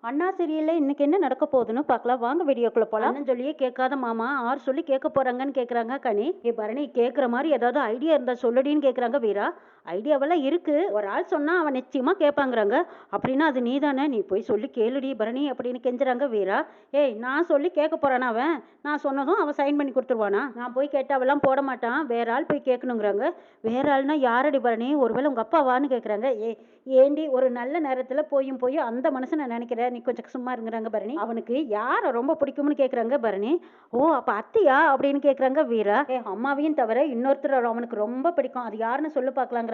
அண்ணா சீரியல்ல இன்னைக்கு என்ன நடக்க போகுதுன்னு பார்க்கலாம் வாங்க வீடியோக்குள்ள போலாம். அண்ணன் சொல்லியே கேட்காத மாமா ஆறு சொல்லி கேட்க போறாங்கன்னு கேக்குறாங்க கனி. பரணி கேட்குற மாதிரி ஏதாவது ஐடியா இருந்தா சொல்லுடின்னு கேட்குறாங்க வீரா. ஐடியாவெல்லாம் இருக்கு, ஒரு ஆள் சொன்னா அவன் நிச்சயமா கேட்பாங்கிறாங்க. அப்படின்னா அது நீ தானே, நீ போய் சொல்லி கேளுடி பரணி அப்படின்னு கெஞ்சுறாங்க வீரா. ஏய் நான் சொல்லி கேட்க போறானா அவன்? நான் சொன்னதும் அவன் சைன் பண்ணி கொடுத்துருவானா? நான் போய் கேட்டாவெல்லாம் போட மாட்டான், வேற ஆள் போய் கேட்கணுங்கிறாங்க. வேற ஆள்னா யாரடி பரணி? ஒருவேளை உங்க அப்பாவான்னு கேட்குறாங்க. ஏண்டி ஒரு நல்ல நேரத்துல போய் அந்த மனுஷனை நினைக்கிற, நீ கொஞ்சம் சும்மா இருங்கிறாங்க பரணி. அவனுக்கு யாரை ரொம்ப பிடிக்கும்னு கேட்குறாங்க பரணி. ஓ அப்ப அத்தையா அப்படின்னு கேட்குறாங்க வீரா. அம்மாவையும் தவிர இன்னொருத்தர் அவனுக்கு ரொம்ப பிடிக்கும், அது யாருன்னு சொல்லு பார்க்கலாங்கிறாங்க.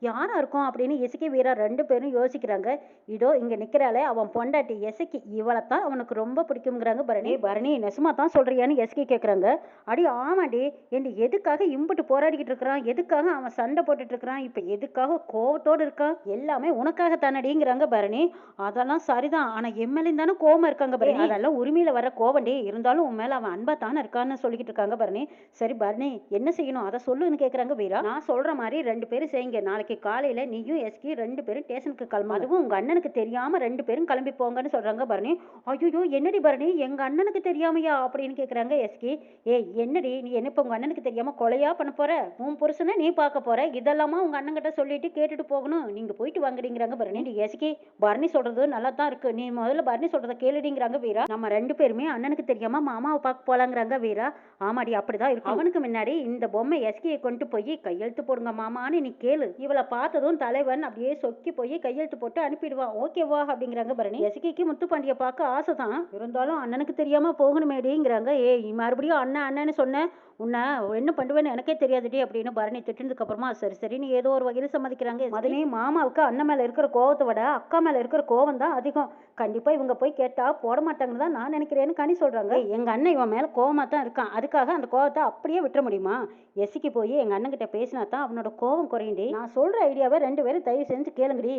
யாரா இருக்கும் அப்படின்னு எசக்கி வீரா ரெண்டு பேரும் யோசிக்கிறாங்க. இதோ இங்க நிக்கிறாளே அவன் பொண்டாட்டி எசக்கி, இவளைத்தான் அவனுக்கு ரொம்ப பிடிக்குங்கிறாங்க பரணி. பரணி நெசமா தான் சொல்றியான்னு எசக்கி கேட்குறாங்க. அடி ஆமாடி, ஏண்டி எதுக்காக இம்புட்டு போராடிக்கிட்டு இருக்கிறான், எதுக்காக அவன் சண்டை போட்டுட்டு இருக்கிறான், இப்ப எதுக்காக கோவத்தோடு இருக்கான், எல்லாமே உனக்காக தானடிங்கிறாங்க பரணி. அதெல்லாம் சரிதான், ஆனா எம்எல்ஏ தானே கோவம் இருக்காங்க பரணி. அதெல்லாம் உரிமையில வர கோவண்டி, இருந்தாலும் உன் மேல அவன் அன்பா தானே இருக்கான்னு சொல்லிக்கிட்டு இருக்காங்க பரணி. சரி பரணி என்ன செய்யணும் அதை சொல்லுன்னு கேக்குறாங்க வீரா. நான் சொல்ற மாதிரி ரெண்டு பேரும் செய்யுங்க, நாளைக்கு காலையில நீயும் எஸ்கி ரெண்டு பேரும் ஸ்டேஷனுக்கு கிளம்பு, அதுவும் உங்க அண்ணனுக்கு தெரியாம ரெண்டு பேரும் கிளம்பி போங்கன்னு சொல்றாங்க பரணி. ஐயோ என்னடி பரணி எங்க அண்ணனுக்கு தெரியாமையா அப்படின்னு கேக்குறாங்க எஸ்கி. ஏய் என்னடி நீ என்ன இப்ப உங்க அண்ணனுக்கு தெரியாம கொலையா பண்ண போற, உன் புருஷனை நீ பார்க்க போற, இதெல்லாமா உங்க அண்ணன் கிட்ட சொல்லிட்டு கேட்டுட்டு போகணும், நீங்க போயிட்டு வாங்கடிங்கிறாங்க பரணி. எஸ்கி பரணி சொல்றது நல்லா தான் இருக்கு, நீ முதல்ல பரணி சொல்றத கேளுடிங்கிறாங்க வீரா. நம்ம ரெண்டு பேருமே அண்ணனுக்கு தெரியாம மாமாவை பார்க்க போலாங்கிறாங்க வீரா. ஆமாடி அப்படிதான் இருக்கும், அவனுக்கு முன்னாடி இந்த பொம்மை எஸ்கியை கொண்டு போய் கையெழுத்து போடுங்க மாமான்னு நீ கேளு, இவளை பார்த்ததும் தலைவன் அப்படியே சொக்கி போய் கையெழுத்து போட்டு அனுப்பிடுவான், ஓகேவா அப்படிங்கிறாங்க பரணி. எஸ்கிக்கு முத்துப்பாண்டிய பார்க்க ஆசைதான், இருந்தாலும் அண்ணனுக்கு தெரியாம போகணுமேடிங்கிறாங்க. ஏய் மறுபடியும் அண்ணன் அண்ணன்னு சொன்ன உன்னை என்ன பண்ணுவேன்னு எனக்கே தெரியாதுடி அப்படின்னு பரணி திட்டினதுக்கு அப்புறமா சரி சரின்னு ஏதோ ஒரு வகையில் சம்மதிக்கிறாங்க. மதனி மாமாவுக்கு அண்ணன் மேல இருக்கிற கோவத்தை விட அக்கா மேல இருக்கிற கோவம் தான் அதிகம், கண்டிப்பா இவங்க போய் கேட்டா போட மாட்டாங்கன்னு தான் நான் நினைக்கிறேன்னு கனி சொல்றாங்க. எங்க அண்ணன் இவன் மேல கோவமா தான் இருக்கான், அதுக்காக அந்த கோவத்தை அப்படியே விட்டுற முடியுமா? எசிக்கு போய் எங்க அண்ணன் கிட்ட பேசினா தான் அவனோட கோவம் குறையுண்டி, நான் சொல்ற ஐடியாவை ரெண்டு பேரும் தயவு செஞ்சு கேளுங்கடி.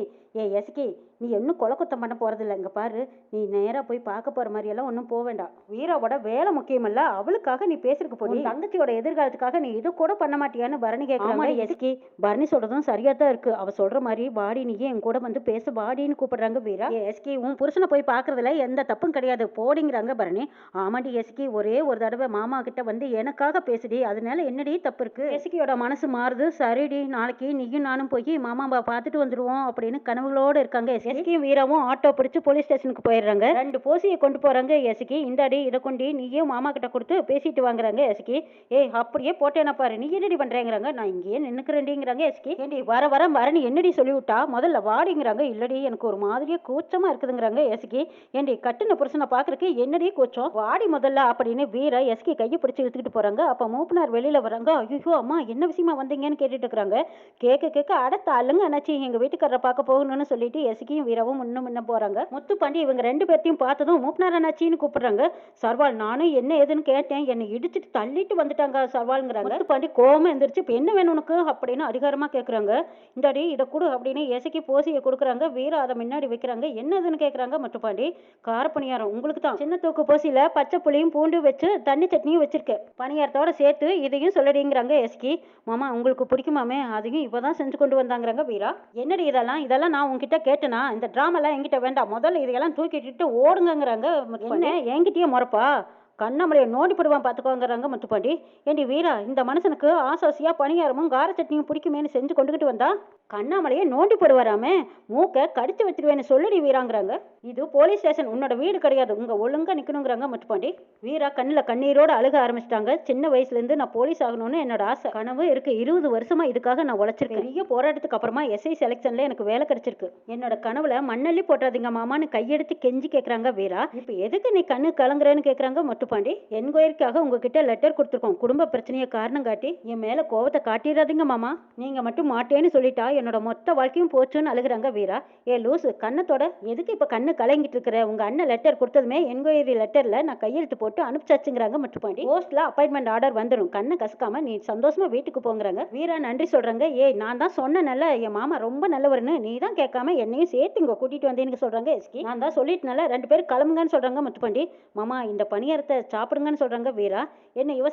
எசிக்கி நீ இன்னும் கொலை குத்தம் பண்ண போறது இல்லை, இங்க பாரு நீ நேரா போய் பார்க்க போற மாதிரி எல்லாம் ஒன்றும் போக வேண்டாம், வீராவோட வேலை முக்கியமல்ல, அவளுக்காக நீ பேசிருக்க போய் தங்கச்சியோட எதிர்காலத்துக்காக நீ இது கூட பண்ண மாட்டியான்னு பரணி கேட்கறாங்க. எஸ்கி பரணி சொல்றதும் சரியா தான் இருக்கு, அவ சொல்ற மாதிரி பாடி நீ என் கூட வந்து பேச பாடின்னு கூப்பிடுறாங்க வீரா. எஸ்கி உன் புருஷனை போய் பாக்குறதுல எந்த தப்பும் கிடையாது போடிங்கிறாங்க பரணி. ஆமாடி எஸ்கி ஒரே ஒரு தடவை மாமா கிட்ட வந்து எனக்காக பேசுடி, அதனால என்னடி தப்பு இருக்கு? எஸ்கியோட மனசு மாறுது, சரிடி நாளைக்கு நீயும் நானும் போய் மாமாவை பார்த்துட்டு வந்துருவோம் அப்படின்னு கனவுகளோட இருக்காங்க. எஸ்கியும் வீராவும் ஆட்டோ பிடிச்சு போலீஸ் ஸ்டேஷனுக்கு போயிடுறாங்க. ரெண்டு போசியை கொண்டு போறாங்க. எஸ்கி இந்தாடி இதை கொண்டு நீயும் மாமா கிட்ட கொடுத்து பேசிட்டு வாங்குறாங்க. எஸ்கி ஏய் அப்படியே போட்டேனா பாரு, நீ என்னடி பண்றேங்கிறாங்க. நான் இங்கேயே நின்னுக்கிறேன்டிங்கிறாங்க. எஸ்கி ஏண்டி வர வர வரன்னு என்னடி சொல்லி விட்டா, முதல்ல வாடிங்கிறாங்க. இல்லடி எனக்கு ஒரு மாதிரியா கூச்சமா இருக்குதுங்கிறாங்க. எஸ்கி ஏண்டி கட்டுன புருஷனை பாக்குறதுக்கு என்னடி கூச்சம், வாடி முதல்ல அப்படின்னு வீரா எஸ்கி கையை பிடிச்சி இழுத்துக்கிட்டு போறாங்க. அப்ப மூப்பனார் வெளியில வராங்க. ஐயோ அம்மா என்ன விஷயமா வந்தீங்கன்னு கேட்டுட்டு இருக்கிறாங்க. கேட்க கேட்க அடத்த அள்ளுங்க அண்ணாச்சி எங்க வீட்டுக்காரரை பார்க்க போகணும்னு சொல்லிட்டு எஸ்கியும் வீராவும் முன்ன போறாங்க. முத்துப்பாண்டி இவங்க ரெண்டு பேர்த்தையும் பார்த்ததும் மூப்பனார் அண்ணாச்சின்னு கூப்பிடுறாங்க. சர்வால் நானும் என்ன ஏதுன்னு கேட்டேன், என்னை இடிச்சிட்டு தள்ளிட்டு வந்துட்டாங்க சர்வால்ங்கிறாங்க. முத்துப்பாண்டி கோவமா எந்திரிச்சு இப்ப என்ன வேணும் உனக்கு அப்படின்னு அதிகாரமா கேட்கறாங்க. இந்தாடி இதை கொடு அப்படின்னு எசக்கி போசியை கொடுக்குறாங்க. வீரா அதை முன்னாடி வைக்கிறாங்க. என்னதுன்னு கேட்கறாங்க. முத்துப்பாண்டி கார பணியாரம் உங்களுக்கு தான், சின்ன தூக்கு போசியில பச்சை புளியும் பூண்டு வச்சு தண்ணி சட்னியும் வச்சிருக்கேன், பணியாரத்தோட சேர்த்து இதையும் சொல்லடிங்கிறாங்க. எஸ்கி மாமா உங்களுக்கு பிடிக்குமாமே, அதையும் இப்பதான் செஞ்சு கொண்டு வந்தாங்கிறாங்க. வீரா என்னடி இதெல்லாம் நான் உங்ககிட்ட கேட்டேனா, இந்த டிராமெல்லாம் என்கிட்ட வேண்டாம், முதல்ல இதையெல்லாம் தூக்கிட்டு ஓடுங்கிறாங்க. என்ன என்கிட்டயே முறப்பா, கண்ணாமலையை நோண்டி போடுவான் பார்த்துக்கோங்கிறாங்க முத்துப்பாண்டி. ஏண்டி வீரா இந்த மனுஷனுக்கு ஆசாசியா பணியாரமும் கார சட்னியும் பிடிக்குமேனு செஞ்சு கொண்டுகிட்டு வந்தா கண்ணாமலையை நோண்டி போடுவாராமே, மூக்க கடிச்சு வச்சிருவேன்னு சொல்லடி வீராங்கிறாங்க. இது போலீஸ் ஸ்டேஷன், உன்னோட வீடு கிடையாது, உங்க ஒழுங்கா நிக்கணுங்கிறாங்க முத்துப்பாண்டி. வீரா கண்ணுல கண்ணீரோட அழுக ஆரம்பிச்சிட்டாங்க. சின்ன வயசுல இருந்து நான் போலீஸ் ஆகணும்னு என்னோட ஆசை கனவு இருக்கு, 20 வருஷமா இதுக்காக நான் உழைச்சிருக்கேன், பெரிய போராட்டத்துக்கு அப்புறமா எஸ்ஐ செலக்ஷன்ல எனக்கு வேலை கிடைச்சிருக்கு, என்னோட கனவுல மண்ணள்ளி போட்டாதீங்க மாமான்னு கையெடுத்து கெஞ்சி கேட்கறாங்க. வீரா இப்ப எதுக்கு நீ கண்ணு கலங்குறேன்னு கேட்கறாங்க முத்துப்பாண்டி. என்கொயரிக்காக உங்ககிட்ட லெட்டர் கொடுத்துருக்கோம், குடும்ப பிரச்சனையை காரணம் காட்டி என் மேல கோவத்தை காட்டிடாதீங்க மாமா, நீங்க மட்டும் மாட்டேன்னு சொல்லிட்டா என்னோட மொத்த வாழ்க்கையும் போச்சுன்னு அழுகுறாங்க. வீரா லூசு கண்ணத்தோட எதுக்கு இப்ப கண்ணு கலங்கிட்டு இருக்கிற, உங்க அண்ணன் லெட்டர் கொடுத்ததுமே என்கொயரி லெட்டர்ல நான் கையெழுத்து போட்டு அனுப்பிச்சாச்சுங்கிறாங்க முத்துப்பாண்டி. போஸ்ட்ல அப்பாயின்மெண்ட் ஆர்டர் வந்துடும், கண்ணை கசக்காம நீ சந்தோஷமா வீட்டுக்கு போங்கிறாங்க. வீரா நன்றி சொல்றாங்க. நான் தான் சொன்னேன்ல என் மாமா ரொம்ப நல்லவர்னு, நீ தான் கேட்காம என்னையும் சேர்த்து இங்க கூட்டிட்டு வந்தேன்னு சொல்றாங்க. எஸ்கி நான் தான் சொல்லிட்டுனால ரெண்டு பேரும் கிளம்புங்கன்னு சொல்றாங்க முத்துப்பாண்டி. மாமா இந்த பணியாரத்தை சாப்பிடுங்கன்னு சொல்றாங்க. வீரா என்ன இவ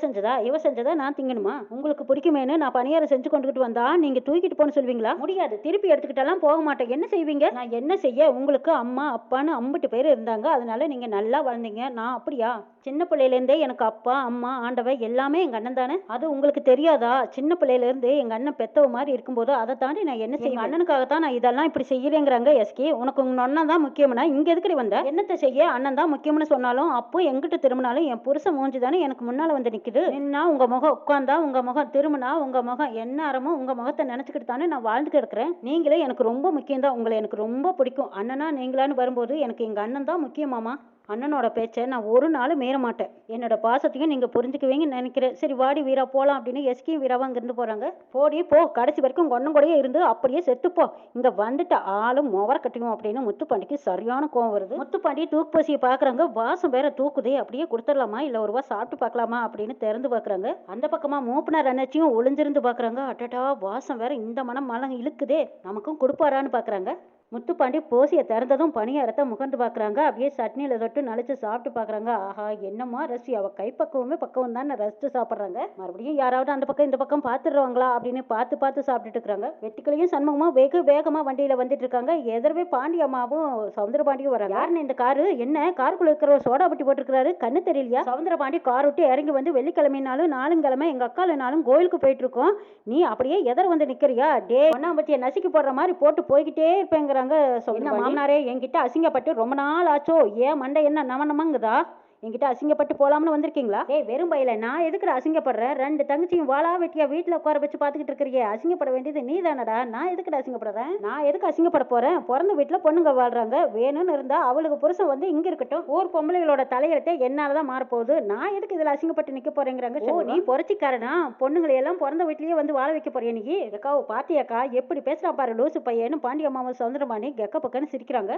செஞ்சதா நான் திங்கணுமா, உங்களுக்கு பிடிக்குமேனு நான் பணியாரம் செஞ்சு கொண்டுகிட்டு வந்தா நீங்க தூக்கிட்டு போன்னு சொல்வீங்களா, முடியாது, திருப்பி எடுத்துக்கிட்டெல்லாம் போக மாட்டேன். என்ன செய்வீங்க? நான் என்ன செய்ய? உங்களுக்கு அம்மா அப்பான்னு அம்பிட்டு பேர் இருந்தாங்க, அதனால நீங்க நல்லா வளர்ந்தீங்க. நான் அப்படியா? சின்ன பிள்ளையிலேருந்தே எனக்கு அப்பா அம்மா ஆண்டவன் எல்லாமே எங்க அண்ணன் தானே. அது உங்களுக்கு தெரியாதா? சின்ன பிள்ளையிலேருந்து எங்க அண்ணன் பெத்தவ மாதிரி இருக்கும்போது அதை தாண்டி நான் என்ன செய்வேன்? அண்ணனுக்காகத்தான் நான் இதெல்லாம் இப்படி செய்யறேங்கிறாங்க. எஸ்கே, உனக்கு உங்க அண்ணன் தான் முக்கியம்னா இங்க எதுக்கடி வந்த? என்னத்தை செய்ய? அண்ணன் தான் முக்கியம்னு சொன்னாலும் அப்போ எங்கிட்ட திரும்பினாலும் என் புருஷன் மூஞ்சி தானே எனக்கு முன்னால வந்து நிக்குது. நின்னா உங்க முகம், உட்கார்ந்தா உங்க முகம், திரும்பினா உங்க முகம், எந்நேரமும் உங்க முகத்தை நினைச்சுக்கிட்டு தானே நான் வாழ்ந்துட்டு இருக்கிறேன். நீங்களே எனக்கு ரொம்ப முக்கியம் தான். உங்களை எனக்கு ரொம்ப பிடிக்கும். அண்ணனா நீங்களான்னு வரும்போது எனக்கு எங்க அண்ணன் தான் முக்கியமாமா. அண்ணனோட பேச்சை நான் ஒரு நாள் மீற மாட்டேன். என்னோட பாசத்தையும் நீங்க புரிஞ்சுக்குவீங்கன்னு நினைக்கிறேன். சரி வாடி வீரா போலாம் அப்படின்னு எஸ்கியும் வீராவும் அங்கிருந்து போறாங்க. போடி போ, கடைசி வரைக்கும் உங்க அண்ணன் கூடயே இருந்து அப்படியே செத்துப்போ. இங்க வந்துட்டு ஆளும் முவர கட்டியும் அப்படின்னு முத்துப்பாண்டிக்கு சரியான கோவம் வருது. முத்துப்பாண்டி தூக்கு பசியை பாக்குறாங்க. வாசம் வேற தூக்குதே, அப்படியே கொடுத்துடலாமா இல்ல ஒரு ரூபா சாப்பிட்டு பார்க்கலாமா அப்படின்னு திறந்து பாக்குறாங்க. அந்த பக்கமா மூப்பனார் அண்ணாச்சியும் ஒளிஞ்சிருந்து பாக்குறாங்க. அட்டடா, வாசம் வேற இந்த மனம் மலம் இழுக்குதே, நமக்கும் கொடுப்பாரான்னு பாக்குறாங்க. முத்துப்பாண்டி போசியை திறந்ததும் பணியாரத்தை முகந்து பார்க்குறாங்க. அப்படியே சட்னியில் தொட்டு நனைச்சு சாப்பிட்டு பார்க்குறாங்க. ஆஹா, என்னம்மா ரசி, அவள் கைப்பக்குவமே பக்குவம் தான் ரசித்து சாப்பிட்றாங்க. மறுபடியும் யாராவது அந்த பக்கம் இந்த பக்கம் பார்த்துடுவாங்களா அப்படின்னு பார்த்து பார்த்து சாப்பிட்டுட்டு இருக்கிறாங்க. வெட்டிக்கலையும் சண்முகமும் வெகு வேகமாக வண்டியில் வந்துட்டு இருக்காங்க. எதிரவே பாண்டி அம்மாவும் சவுந்தரபாண்டியும் வராங்க. யாருன்னு இந்த காரு? என்ன காருக்குள்ள இருக்கிற சோடா பட்டி போட்டுருக்காரு, கண்ணு தெரியலையா? சவுந்தரபாண்டி கார் விட்டு இறங்கி வந்து வெள்ளிக்கிழமைனாலும் நாளுங்கிழமை எங்கள் அக்காலனாலும் கோயிலுக்கு போயிட்டு இருக்கோம். நீ அப்படியே எதிர வந்து நிற்கிறியா? டே ஒன்னாம்பத்தியை நசுக்கி போடுற மாதிரி போட்டு போய்கிட்டே இருப்பேங்க. என்ன மாமனாரே, என்கிட்ட அசிங்கப்பட்டு ரொம்ப நாள் ஆச்சோ? ஏன் மண்டை என்ன நமங்குதா? என்கிட்ட அசிங்கப்பட்டு போலாம்னு வந்திருக்கீங்களா? ஏய் வெறும் பையில, நான் எதுக்குற அசிங்கப்படுறேன்? ரெண்டு தங்கச்சியும் வாழா வெட்டியா வீட்டுல உட்கார வச்சு பாத்துக்கிட்டு இருக்கிறியே, அசிங்கப்பட வேண்டியது நீ தானடா. நான் எதுக்குடா அசிங்கப்படுறேன்? நான் எதுக்கு அசிங்கப்பட போறேன்? பிறந்த வீட்டுல பொண்ணுங்க வாழ்றாங்க. வேணும்னு இருந்தா அவளுக்கு புருஷன் வந்து இங்க இருக்கட்டும். ஊர் பொம்பளைகளோட தலையெழுத்தே என்னாலதான் மாறப்போகுது. நான் எதுக்கு இதுல அசிங்கப்பட்டு நிக்க போறேங்கிறாங்க. ஓ, நீ பொறச்சிக்காரனா? பொண்ணுங்களை எல்லாம் பிறந்த வீட்லயே வந்து வாழ வைக்க போறியா நீ? அக்காவை பாத்தியாக்கா எப்படி பேசுறா பாரு லூசு பையன்னு பாண்டி அம்மாவும் சவுந்தரபாணி கெக்க பக்கன்னு சிரிக்கிறாங்க.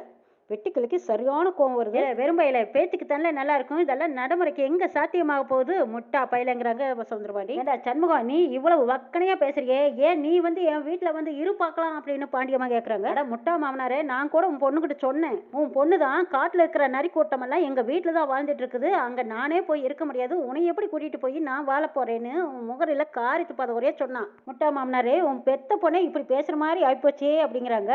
வெட்டிக்கிளிக்கு சரியான கோவம் வருது. வெறும் பையில பேத்துக்கு தானே நல்லா இருக்கும், இதெல்லாம் நடைமுறைக்கு எங்க சாத்தியமாக போகுது? முட்டா பையலங்கிறாங்க சவுந்தரபாண்டி. ஏண்டா சண்முகம், நீ இவ்வளவு வக்கனையா பேசுறியே, ஏன் நீ வந்து என் வீட்டுல வந்து இரு பார்க்கலாம் அப்படின்னு பாண்டியம்மா கேக்குறாங்க. முட்டா மாமனாரே, நான் கூட உன் பொண்ணுகிட்ட சொன்னேன், உன் பொண்ணு தான் காட்டுல இருக்கிற நரி கூட்டம் எல்லாம் எங்க வீட்டுல தான் வாழ்ந்துட்டு இருக்குது, அங்க நானே போய் இருக்க முடியாது, உன்னை எப்படி கூட்டிட்டு போய் நான் வாழ போறேன்னு உன் முகரில காரித்து பதவரையே சொன்னான். முட்டா மாமனாரே, உன் பெத்த பொண்ணை இப்படி பேசுற மாதிரி ஆயிப்போச்சே அப்படிங்கிறாங்க.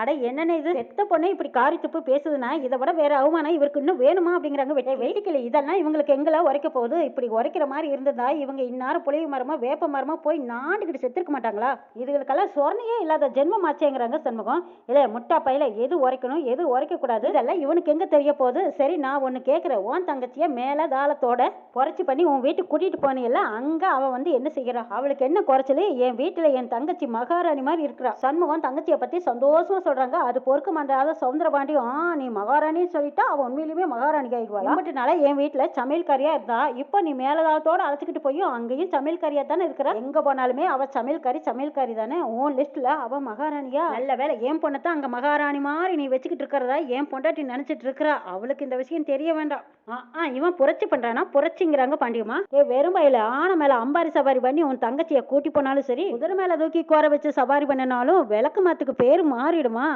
அட என்னன்னு இது, பெத்த பொண்ணை இப்படி காரித்து பேசுதுன்னா இதை விட வேற அவமானம் இவருக்கு இன்னும் வேணுமா அப்படிங்கிறாங்க. வெட்டிக்கிளி, இதெல்லாம் இவங்களுக்கு எங்களா உரைக்க போகுது? இப்படி உரைக்கிற மாதிரி இருந்ததா இவங்க இந்நேரம் புளிய மரமா வேப்ப மரமா போய் நாண்டுகிட்டு செத்துருக்க மாட்டாங்களா? இதுகளுக்கெல்லாம் சொரணையே இல்லாத ஜென்மம் ஆச்சேங்கிறாங்க சண்முகம். இல்ல முட்டா பையில, எது உரைக்கணும் எது உரைக்க கூடாது இதெல்லாம் இவனுக்கு எங்க தெரிய போகுது? சரி நான் ஒண்ணு கேட்கிறேன், உன் தங்கச்சிய மேல தாளத்தோட புரைச்சி பண்ணி உன் வீட்டுக்கு கூட்டிட்டு போனீங்கல்ல, அங்க அவ வந்து என்ன செய்யறா? அவளுக்கு என்ன குறைச்சல்? என் வீட்டுல என் தங்கச்சி மகாராணி மாதிரி இருக்கிறா. சண்முகம் தங்கச்சியை பத்தி சந்தோஷமா சொல்றாங்க. அது பொறுக்க மாட்டாத சவுந்தரபாண்டியும், நீ மகாராணின்னு சொல்லிட்டா அவன் உண்மையிலுமே மகாராணி ஆகிடுவாளா? என் வீட்டுல சமையல்காரியா இருந்தா, இப்ப நீ மேலதாளத்தோட அழைச்சிக்கிட்டு போய் அங்கேயும் சமையல்காரியா தானே இருக்கிற. எங்க போனாலுமே அவ சமையல்காரி தானே. உன் லிஸ்ட்ல அவ மகாராணியா? நல்ல வேலை, என் பொண்ணத்தான் அங்க மகாராணி மாதிரி நீ வச்சுக்கிட்டு இருக்கிறதா என் பொண்டாட்டி நினைச்சிட்டு இருக்கிறா. அவளுக்கு இந்த விஷயம் தெரிய வேண்டாம். இவன் புரட்சி பண்றானா? புரட்சிங்கிறாங்க பாண்டியம்மா. வெறும் பையில ஆனை மேல அம்பாரி சவாரி பண்ணி உன் தங்கச்சிய கூட்டி போனாலும் சரி, குதிரை மேல தூக்கி கோர வச்சு சவாரி பண்ணினாலும் விளக்கு மாத்துக்கு பேரு மாறிடுமா?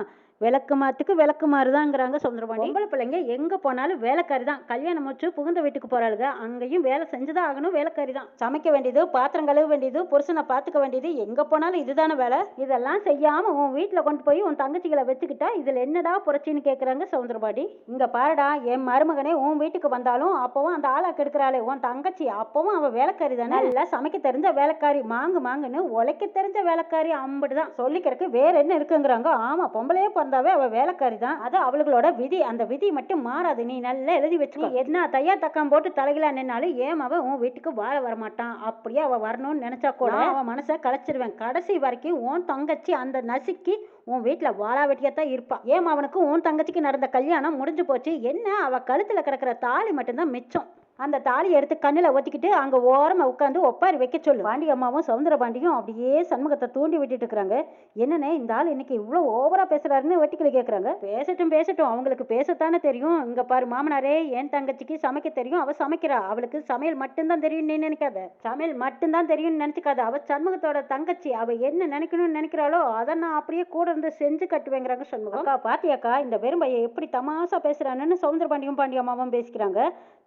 விளக்கு மாத்துக்கு விளக்கு மாறுதாங்கிறாங்க சவுந்தரபாண்டி. பொம்பளை பிள்ளைங்க எங்க போனாலும் வேலைக்காரி தான். கல்யாணம் முடிச்சு புகுந்த வீட்டுக்கு போறாளுங்க, அங்கேயும் வேலை செஞ்சுதான் ஆகணும், வேலைக்காரி தான். சமைக்க வேண்டியது, பாத்திரம் கழுவ வேண்டியது, புருஷனை பாத்துக்க வேண்டியது, எங்க போனாலும் இதுதானே வேலை. இதெல்லாம் செய்யாம உன் வீட்டுல கொண்டு போய் உன் தங்கச்சிகளை வச்சுக்கிட்டா இதுல என்னடா புரட்சின்னு கேக்குறாங்க சவுந்தரபாண்டி. இங்க பாருடா, என் மருமகனே உன் வீட்டுக்கு வந்தாலும் அப்பவும் அந்த ஆளா கெடுக்கிறாளே உன் தங்கச்சி, அப்பவும் அவன் வேலைக்காரி தானே. நல்லா சமைக்க தெரிஞ்ச வேலைக்காரி, மாங்குன்னு உழைக்க தெரிஞ்ச வேலைக்காரி, அம்புட்டுதான். சொல்லிக்கிறதுக்கு வேற என்ன இருக்குங்கிறாங்க. ஆமா, பொம்பளையே வந்தாவே அவ வேலைக்காரி தான். அது அவளுகளோட விதி. அந்த விதி மட்டும் மாறாது. நீ நல்லா எழுதி வச்சுக்கோ. என்ன தையா தக்கம் போட்டு தலைகளா நின்னாலும் ஏன் அவன் உன் வீட்டுக்கு வாழ வரமாட்டான். அப்படியே அவ வரணும்னு நினைச்சா கூட அவன் மனசை கலைச்சிருவேன். கடைசி வரைக்கும் உன் தங்கச்சி அந்த நசுக்கி உன் வீட்டுல வாழா வெட்டியத்தான் இருப்பான். ஏன் அவனுக்கு உன் தங்கச்சிக்கு நடந்த கல்யாணம் முடிஞ்சு போச்சு. என்ன அவ கழுத்துல கிடக்கிற தாலி மட்டும்தான் மிச்சம். அந்த தாலி எடுத்து கண்ணில் ஒத்திக்கிட்டு அங்கே ஓரமாக உட்காந்து ஒப்பாரி வைக்க சொல்லு. பாண்டி அம்மாவும் சவுந்தரபாண்டியும் அப்படியே சண்முகத்தை தூண்டி விட்டுட்டு இருக்கிறாங்க. என்னன்னே இந்த ஆள் இன்னைக்கு இவ்வளோ ஓவரா பேசுறாருன்னு வெட்டிக்கிளி கேட்குறாங்க. பேசட்டும், அவங்களுக்கு பேசத்தானே தெரியும். இங்க பாரு மாமனாரே, என் தங்கச்சிக்கு சமைக்க தெரியும், அவ சமைக்கிறா. அவளுக்கு சமையல் மட்டும்தான் தெரியும் நீ நினைக்காத. சமையல் மட்டும்தான் தெரியும்னு நினைச்சுக்காத. அவ சண்முகத்தோட தங்கச்சி, அவ என்ன நினைக்கணும்னு நினைக்கிறாளோ அதை நான் அப்படியே கூட இருந்து செஞ்சு கட்டுவேங்கிறாங்க சண்முகம். அக்கா பாத்தியாக்கா, இந்த வெறும்பையை எப்படி தமாசா பேசுறான்னு சவுந்தரபாண்டியும் பாண்டி அம்மாவும் பேசிக்கிறாங்க.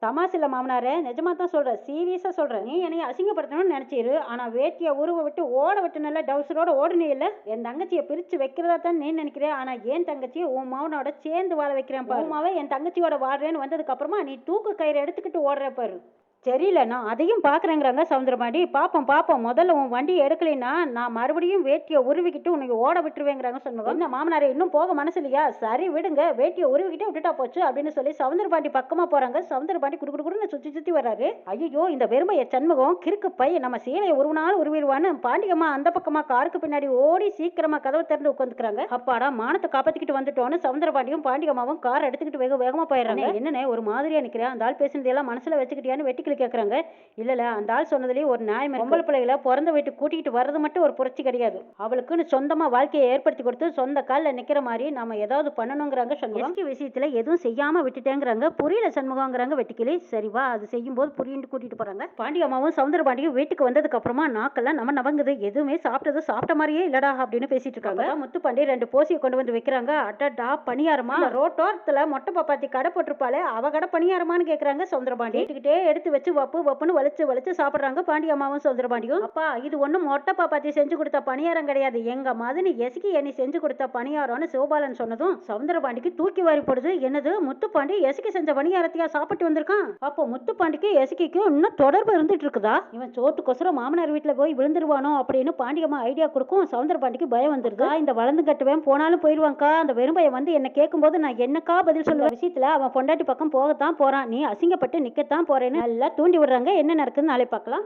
தமாசில மாமனாரே, நிஜமா தான் சொல்றேன், சீரியஸா சொல்றேன். நீ என்னைய அசிங்கப்படுத்தணும்னு நினைச்சிரு, ஆனா வேட்டிய உருவ விட்டு ஓட விட்டு நல்லா டவுசரோட ஓடுனே இல்ல. என் தங்கச்சியை பிரிச்சு வைக்கிறதா தான் நீ நினைக்கிறேன், ஆனா என் தங்கச்சியை உன் மகனோட சேர்ந்து வாழ வைக்கிறேன் பாரு. உமாவே என் தங்கச்சியோட வாடுறேன்னு வந்ததுக்கு அப்புறமா நீ தூக்கு கயிறு எடுத்துக்கிட்டு ஓடுற பாரு. சரியில்ல, நான் அதையும் பார்க்குறேங்கிறாங்க சவுந்தரபாண்டி. பார்ப்போம் பார்ப்போம், முதல்ல உன் வண்டியை எடுக்கலைன்னா நான் மறுபடியும் வேட்டியை உருவிக்கிட்டு உனக்கு ஓட விட்டுருவேங்கிறாங்க சண்முகம். என்ன மாமனாரே, இன்னும் போக மனசு இல்லையா? சரி விடுங்க, வேட்டியை உருவிக்கிட்டே விட்டுட்டா போச்சு அப்படின்னு சொல்லி சவுந்தரபாண்டி பக்கமா போறாங்க. சவுந்தரபாண்டி குடுக்குன்னு சுற்றி சுற்றி வர்றாரு. ஐயோ, இந்த வெறுமைய சண்முகம் கிறுக்கு பையன் நம்ம சீலையை உருவினாலும் உருவிடுவான்னு பாண்டியம்மா அந்த பக்கமா காருக்கு பின்னாடி ஓடி சீக்கிரமா கதவை திறந்து உட்காந்துக்கிறாங்க. அப்பாடா, மானத்தை காப்பாத்திக்கிட்டு வந்துட்டோன்னு சவுந்தரபாண்டியும் பாண்டியம்மாவும் கார் எடுத்துக்கிட்டு வேக வேகமா போயிடுறாங்க. என்னன்னு ஒரு மாதிரியா நிக்கிறேன், அந்த ஆள் பேசுனதெல்லாம் மனசுல வச்சுக்கிட்டியான்னு வெட்டி கேக்குறாங்க. இல்ல அந்த ஆள் சொன்னதுலயே ஒரு நியாயம். பொம்பளை பிள்ளைகளை பிறந்த வீட்டுக்கு கூட்டிகிட்டு வர்றது மட்டும் ஒரு புரட்சி கிடையாது, அவளுக்குன்னு சொந்தமா வாழ்க்கையை ஏற்படுத்தி கொடுத்து சொந்த காலில் நிக்கிற மாதிரி நாம ஏதாவது பண்ணணுங்கிறாங்க சண்முகம். விஷயத்துல எதுவும் செய்யாம விட்டுட்டேங்கிறாங்க. புரியல சண்முகங்கிறாங்க வெட்டிக்கிளி. சரிவா, அது செய்யும் போது புரியுன்னு கூட்டிட்டு போறாங்க. பாண்டியம்மாவும் சவுந்தரபாண்டியும் வீட்டுக்கு வந்ததுக்கு அப்புறமா நாக்கெல்லாம் நம்ம நவங்குது. எதுவுமே சாப்பிட்ட மாதிரியே இல்லடா அப்படின்னு பேசிட்டு இருக்காங்க. முத்துப்பாண்டி 2 போசியை கொண்டு வந்து வைக்கிறாங்க. அடடா, பணியாரமா? ரோட்டோரத்துல மொட்டை பாப்பாத்தி கடை போட்டிருப்பாளே, அவ கடை பணியாரமான்னு கேக்குறாங்க சவுந்தரபாண்டி. வீட்டுக்கிட்டே எடுத்து வச்சு வப்புன்னு வலிச்சு சாப்பிடுறாங்க பாண்டியம்மாவும் சவுந்தரபாண்டியும். அப்பா, இது ஒண்ணும் மொட்டை பாப்பாத்தி செஞ்சு கொடுத்த பணியாரம் கிடையாது, எங்க மதனி எசுக்கி எண்ணி செஞ்சு கொடுத்த பணியாரம்னு சிவபாலன் சொன்னதும் சவுந்தரபாண்டிக்கு தூக்கி வாரி போடுது. என்னது, முத்துப்பாண்டி எசுக்கி செஞ்ச பணியாரத்தையா சாப்பிட்டு வந்திருக்கான்? அப்போ முத்துப்பாண்டிக்கு எசுக்கிக்கும் இன்னும் தொடர்பு இருந்துட்டு இருக்குதா? இவன் சோத்துக்கொசரம் மாமனார் வீட்டுல போய் விழுந்துருவானோ அப்படின்னு பாண்டியம்மா ஐடியா கொடுக்கும். சவுந்தரபாண்டிக்கு பயம் வந்துருது. இந்த வளர்ந்து கட்டுவேன், போனாலும் போயிடுவான்க்கா. அந்த வெறும்பைய வந்து என்ன கேட்கும் போது நான் என்னக்கா பதில் சொல்லுவேன்? விஷயத்துல அவன் பொண்டாட்டி பக்கம் போகத்தான் போறான், நீ அசிங்கப்பட்டு நிக்கத்தான் போறேன்னு நல்லா தூண்டி விடுறாங்க. என்ன நடக்குதுன்னு நாளை பார்க்கலாம்.